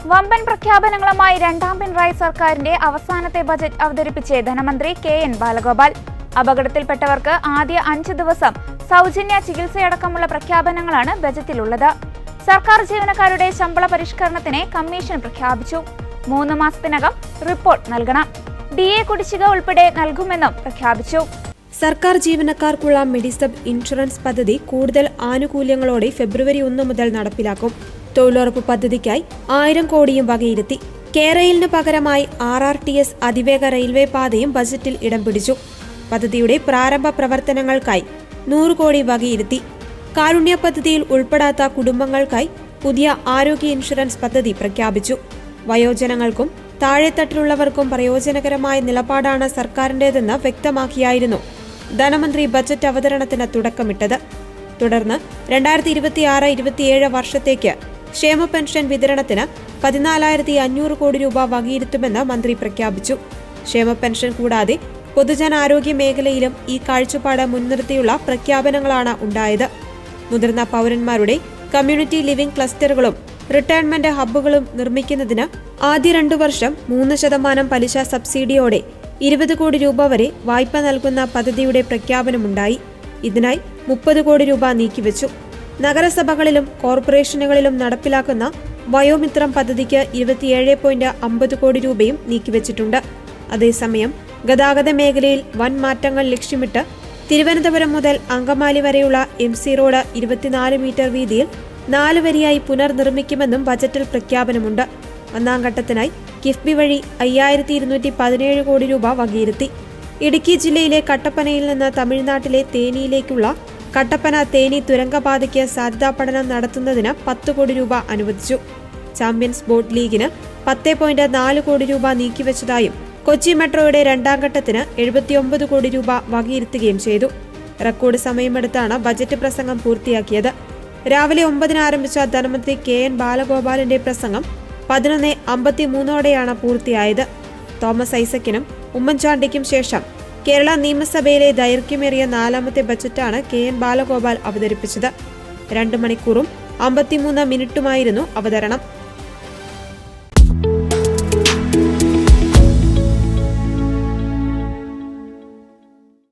വമ്പൻ പ്രഖ്യാപനങ്ങളുമായി രണ്ടാം പിണറായി സർക്കാരിന്റെ അവസാനത്തെ ബജറ്റ് അവതരിപ്പിച്ച് ധനമന്ത്രി കെ.എൻ. ബാലഗോപാൽ. അപകടത്തിൽപ്പെട്ടവർക്ക് ആദ്യ 5 ദിവസം സൗജന്യ ചികിത്സയടക്കമുള്ള പ്രഖ്യാപനങ്ങളാണ് ബജറ്റിലുള്ളത്. സർക്കാർ ജീവനക്കാരുടെ ശമ്പള പരിഷ്കരണത്തിന് കമ്മീഷൻ പ്രഖ്യാപിച്ചു. 3 മാസത്തിനകം റിപ്പോർട്ട് നൽകണം. DA കുടിശ്ശിക ഉൾപ്പെടെ നൽകുമെന്നും പ്രഖ്യാപിച്ചു. സർക്കാർ ജീവനക്കാർക്കുള്ള മെഡിസബ് ഇൻഷുറൻസ് പദ്ധതി കൂടുതൽ ആനുകൂല്യങ്ങളോടെ ഫെബ്രുവരി 1 മുതൽ നടപ്പിലാക്കും. തൊഴിലുറപ്പ് പദ്ധതിക്കായി 1000 കോടിയും വകയിരുത്തി. കേരളിന് പകരമായി RRTS അതിവേഗ റെയിൽവേ പാതയും ബജറ്റിൽ ഇടം പിടിച്ചു. പദ്ധതിയുടെ പ്രാരംഭ പ്രവർത്തനങ്ങൾക്കായി 100 കോടി വകയിരുത്തി. കാരുണ്യ പദ്ധതിയിൽ ഉൾപ്പെടാത്ത കുടുംബങ്ങൾക്കായി പുതിയ ആരോഗ്യ ഇൻഷുറൻസ് പദ്ധതി പ്രഖ്യാപിച്ചു. വയോജനങ്ങൾക്കും താഴെത്തട്ടിലുള്ളവർക്കും പ്രയോജനകരമായ നിലപാടാണ് സർക്കാരിന്റേതെന്ന് വ്യക്തമാക്കിയായിരുന്നു ധനമന്ത്രി ബജറ്റ് അവതരണത്തിന് തുടക്കമിട്ടത്. തുടർന്ന് 2026-27 വർഷത്തേക്ക് ക്ഷേമ പെൻഷൻ വിതരണത്തിന് 14,500 കോടി രൂപ വകയിരുത്തുമെന്ന് മന്ത്രി പ്രഖ്യാപിച്ചു. ക്ഷേമ പെൻഷൻ കൂടാതെ പൊതുജനാരോഗ്യ മേഖലയിലും ഈ കാഴ്ചപ്പാട് മുൻനിർത്തിയുള്ള പ്രഖ്യാപനങ്ങളാണ് ഉണ്ടായത്. മുതിർന്ന പൗരന്മാരുടെ കമ്മ്യൂണിറ്റി ലിവിംഗ് ക്ലസ്റ്ററുകളും റിട്ടയർമെന്റ് ഹബ്ബുകളും നിർമ്മിക്കുന്നതിന് ആദ്യ 2 വർഷം 3% പലിശ സബ്സിഡിയോടെ 20 കോടി രൂപ വരെ വായ്പ നൽകുന്ന പദ്ധതിയുടെ പ്രഖ്യാപനമുണ്ടായി. ഇതിനായി 30 കോടി രൂപ നീക്കിവെച്ചു. നഗരസഭകളിലും കോർപ്പറേഷനുകളിലും നടപ്പിലാക്കുന്ന വയോമിത്രം പദ്ധതിക്ക് 27.50 കോടി രൂപയും നീക്കിവെച്ചിട്ടുണ്ട്. അതേസമയം ഗതാഗത മേഖലയിൽ വൻ മാറ്റങ്ങൾ ലക്ഷ്യമിട്ട് തിരുവനന്തപുരം മുതൽ അങ്കമാലി വരെയുള്ള MC റോഡ് 24 മീറ്റർ വീതിയിൽ 4 വരിയായി പുനർനിർമ്മിക്കുമെന്നും ബജറ്റിൽ പ്രഖ്യാപനമുണ്ട്. 1ാം ഘട്ടത്തിനായി കിഫ്ബി വഴി 5217 കോടി രൂപ വകയിരുത്തി. ഇടുക്കി ജില്ലയിലെ കട്ടപ്പനയിൽ നിന്ന് തമിഴ്നാട്ടിലെ തേനിയിലേക്കുള്ള കട്ടപ്പന തേനി തുരങ്കപാതയ്ക്ക് സാധ്യതാ പഠനം നടത്തുന്നതിന് 10 കോടി രൂപ അനുവദിച്ചു. ചാമ്പ്യൻസ് ബോട്ട് ലീഗിന് 10.4 കോടി രൂപ നീക്കിവെച്ചതായും കൊച്ചി മെട്രോയുടെ 2ാം ഘട്ടത്തിന് 79 കോടി രൂപ വകയിരുത്തുകയും ചെയ്തു. റെക്കോർഡ് സമയമെടുത്താണ് ബജറ്റ് പ്രസംഗം പൂർത്തിയാക്കിയത്. രാവിലെ 9-ന് ആരംഭിച്ച ധനമന്ത്രി കെ.എൻ. ബാലഗോപാലിന്റെ പ്രസംഗം 11:53 പൂർത്തിയായത്. തോമസ് ഐസക്കിനും ഉമ്മൻചാണ്ടിക്കും ശേഷം കേരള നിയമസഭയിലെ ദൈർഘ്യമേറിയ 4ാമത്തെ ബജറ്റാണ് കെ.എൻ. ബാലഗോപാൽ അവതരിപ്പിച്ചത്. 2 മണിക്കൂറും 53 മിനിറ്റുമായിരുന്നു അവതരണം.